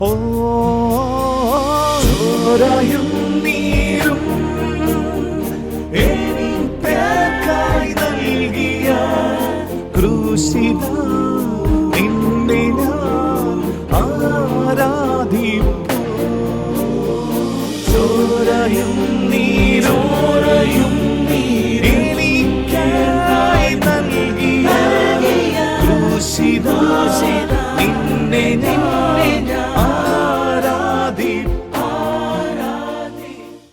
ചോരയും നീരും എനിക്കായി നൽകിയ ക്രൂശിത നിന്നെ ഞാൻ ആരാധിപ്പൂ. ചോരയും നീരും എനിക്കായി നൽകിയ ക്രൂശിത നിന്നെ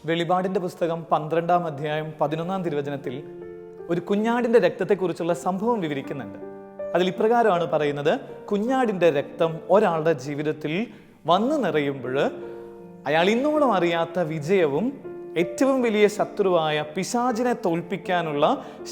വെളിപാടിന്റെ പുസ്തകം 12-ാം അധ്യായം 11-ാം തിരുവചനത്തിൽ ഒരു കുഞ്ഞാടിന്റെ രക്തത്തെക്കുറിച്ചുള്ള സംഭവം വിവരിക്കുന്നുണ്ട്. അതിൽ ഇപ്രകാരമാണ് പറയുന്നത്: കുഞ്ഞാടിന്റെ രക്തം ഒരാളുടെ ജീവിതത്തിൽ വന്നു നിറയുമ്പോൾ അയാൾ ഇന്നോളം അറിയാത്ത വിജയവും ഏറ്റവും വലിയ ശത്രുവായ പിശാചിനെ തോൽപ്പിക്കാനുള്ള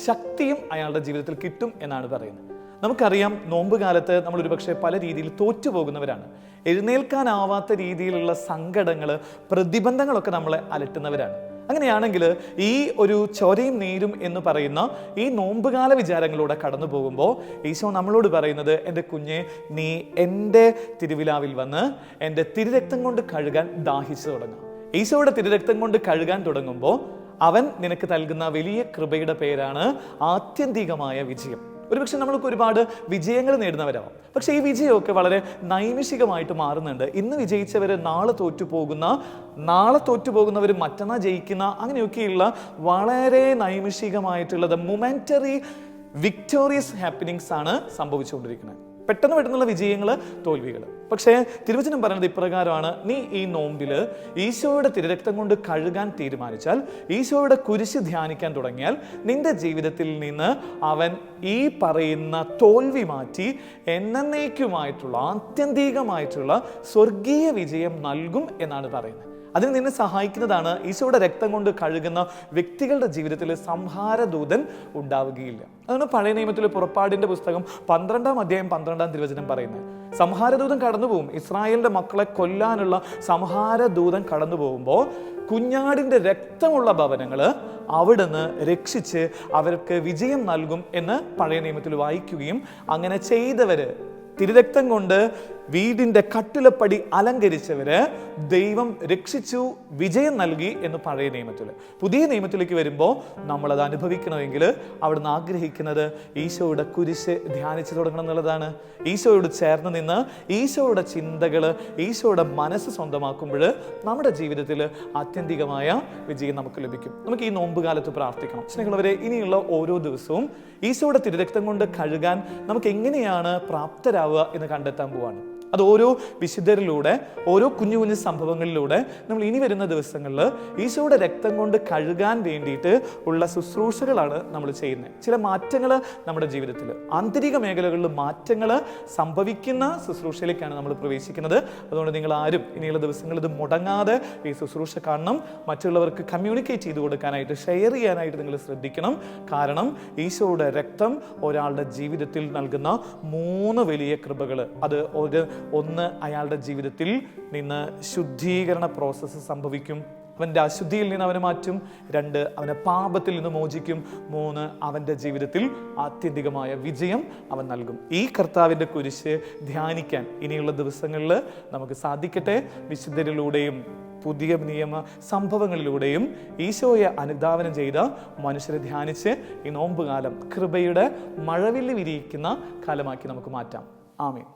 ശക്തിയും അയാളുടെ ജീവിതത്തിൽ കിട്ടും എന്നാണ് പറയുന്നത്. നമുക്കറിയാം, നോമ്പ് കാലത്ത് നമ്മൾ ഒരുപക്ഷെ പല രീതിയിൽ തോറ്റുപോകുന്നവരാണ്. എഴുന്നേൽക്കാനാവാത്ത രീതിയിലുള്ള സങ്കടങ്ങൾ, പ്രതിബന്ധങ്ങളൊക്കെ നമ്മളെ അലട്ടുന്നവരാണ്. അങ്ങനെയാണെങ്കിൽ ഈ ഒരു ചോരയും നീരും എന്ന് പറയുന്ന ഈ നോമ്പുകാല വിചാരങ്ങളൂടെ കടന്നു പോകുമ്പോൾ ഈശോ നമ്മളോട് പറയുന്നത്: എൻ്റെ കുഞ്ഞെ, നീ എൻ്റെ തിരുവിലാവിൽ വന്ന് എൻ്റെ തിരുരക്തം കൊണ്ട് കഴുകാൻ ദാഹിച്ചു തുടങ്ങുക. ഈശോയുടെ തിരുരക്തം കൊണ്ട് കഴുകാൻ തുടങ്ങുമ്പോൾ അവൻ നിനക്ക് നൽകുന്ന വലിയ കൃപയുടെ പേരാണ് ആത്യന്തികമായ വിജയം. ഒരുപക്ഷെ നമ്മൾക്ക് ഒരുപാട് വിജയങ്ങൾ നേടുന്നവരാവും, പക്ഷെ ഈ വിജയമൊക്കെ വളരെ നൈമിഷികമായിട്ട് മാറുന്നുണ്ട്. ഇന്ന് വിജയിച്ചവർ നാളെ തോറ്റുപോകുന്നവർ മറ്റന്നാൾ ജയിക്കുന്ന, അങ്ങനെയൊക്കെയുള്ള വളരെ നൈമിഷികമായിട്ടുള്ളത് മൊമെന്ററി വിക്ടോറിയസ് ഹാപ്പനിങ്സ് ആണ് സംഭവിച്ചുകൊണ്ടിരിക്കുന്നത്. പെട്ടെന്നുള്ള വിജയങ്ങൾ, തോൽവികൾ. പക്ഷേ തിരുവചനം പറയുന്നത് ഇപ്രകാരമാണ്: നീ ഈ നോമ്പില് ഈശോയുടെ തിരുരക്തം കൊണ്ട് കഴുകാൻ തീരുമാനിച്ചാൽ, ഈശോയുടെ കുരിശ് ധ്യാനിക്കാൻ തുടങ്ങിയാൽ, നിന്റെ ജീവിതത്തിൽ നിന്ന് അവൻ ഈ പറയുന്ന തോൽവി മാറ്റി എന്നേക്കുമായിട്ടുള്ള ആത്യന്തികമായിട്ടുള്ള സ്വർഗീയ വിജയം നൽകും എന്നാണ് പറയുന്നത്. അതിന് നിന്നെ സഹായിക്കുന്നതാണ് ഈശോയുടെ രക്തം കൊണ്ട് കഴുകുന്ന വ്യക്തികളുടെ ജീവിതത്തിൽ സംഹാരദൂതൻ ഉണ്ടാവുകയില്ല. അതാണ് പഴയ നിയമത്തിൽ പുറപ്പാടിന്റെ പുസ്തകം 12-ാം അധ്യായം 12-ാം തിരുവചനം പറയുന്നത്. സംഹാരദൂതൻ കടന്നുപോകും. ഇസ്രായേലിന്റെ മക്കളെ കൊല്ലാനുള്ള സംഹാരദൂതൻ കടന്നു പോകുമ്പോൾ കുഞ്ഞാടിന്റെ രക്തമുള്ള ഭവനങ്ങള് അവിടുന്ന് രക്ഷിച്ച് അവർക്ക് വിജയം നൽകും എന്ന് പഴയ നിയമത്തിൽ വായിക്കുകയും, അങ്ങനെ ചെയ്തവര്, തിരുരക്തം കൊണ്ട് വീടിന്റെ കട്ടിലപ്പടി അലങ്കരിച്ചവര് ദൈവം രക്ഷിച്ചു, വിജയം നൽകി എന്ന് പഴയ നിയമത്തിൽ. പുതിയ നിയമത്തിലേക്ക് വരുമ്പോൾ നമ്മളത് അനുഭവിക്കണമെങ്കിൽ അവിടുന്ന് ആഗ്രഹിക്കുന്നത് ഈശോയുടെ കുരിശ് ധ്യാനിച്ചു തുടങ്ങണം എന്നുള്ളതാണ്. ഈശോയോട് ചേർന്ന് നിന്ന് ഈശോയുടെ ചിന്തകള്, ഈശോയുടെ മനസ്സ് സ്വന്തമാക്കുമ്പോൾ നമ്മുടെ ജീവിതത്തിൽ ആത്യന്തികമായ വിജയം നമുക്ക് ലഭിക്കും. നമുക്ക് ഈ നോമ്പ് കാലത്ത് പ്രാർത്ഥിക്കണം. സ്നേഹമുള്ളവരെ, ഇനിയുള്ള ഓരോ ദിവസവും ഈശോയുടെ തിരുരക്തം കൊണ്ട് കഴുകാൻ നമുക്ക് എങ്ങനെയാണ് പ്രാപ്തരാവുക എന്ന് കണ്ടെത്താൻ പോവാണ്. അത് ഓരോ വിശുദ്ധരിലൂടെ, ഓരോ കുഞ്ഞു കുഞ്ഞു സംഭവങ്ങളിലൂടെ നമ്മൾ ഇനി വരുന്ന ദിവസങ്ങളിൽ ഈശോയുടെ രക്തം കൊണ്ട് കഴുകാൻ വേണ്ടിയിട്ട് ഉള്ള ശുശ്രൂഷകളാണ് നമ്മൾ ചെയ്യുന്നത്. ചില മാറ്റങ്ങൾ നമ്മുടെ ജീവിതത്തിൽ, ആന്തരിക മേഖലകളിൽ മാറ്റങ്ങൾ സംഭവിക്കുന്ന ശുശ്രൂഷയിലേക്കാണ് നമ്മൾ പ്രവേശിക്കുന്നത്. അതുകൊണ്ട് നിങ്ങൾ ആരും ഇനിയുള്ള ദിവസങ്ങളിൽ ഇത് മുടങ്ങാതെ ഈ ശുശ്രൂഷ കാണണം. മറ്റുള്ളവർക്ക് കമ്മ്യൂണിക്കേറ്റ് ചെയ്ത് കൊടുക്കാനായിട്ട്, ഷെയർ ചെയ്യാനായിട്ട് നിങ്ങൾ ശ്രദ്ധിക്കണം. കാരണം ഈശോയുടെ രക്തം ഒരാളുടെ ജീവിതത്തിൽ നൽകുന്ന 3 വലിയ കൃപകൾ. അത് ഒന്ന്, അയാളുടെ ജീവിതത്തിൽ നിന്ന് ശുദ്ധീകരണ പ്രോസസ്സ് സംഭവിക്കും. അവൻ്റെ അശുദ്ധിയിൽ നിന്ന് അവനെ മാറ്റും. 2, അവനെ പാപത്തിൽ നിന്ന് മോചിക്കും. 3, അവൻ്റെ ജീവിതത്തിൽ ആത്യന്തികമായ വിജയം അവൻ നൽകും. ഈ കർത്താവിൻ്റെ കുരിശ് ധ്യാനിക്കാൻ ഇനിയുള്ള ദിവസങ്ങളിൽ നമുക്ക് സാധിക്കട്ടെ. വിശുദ്ധരിലൂടെയും പുതിയ നിയമ സംഭവങ്ങളിലൂടെയും ഈശോയെ അനുധാവനം ചെയ്ത മനുഷ്യരെ ധ്യാനിച്ച് ഈ നോമ്പുകാലം കൃപയുടെ മഴവില്ല് വിരിയിക്കുന്ന കാലമാക്കി നമുക്ക് മാറ്റാം. ആമേൻ.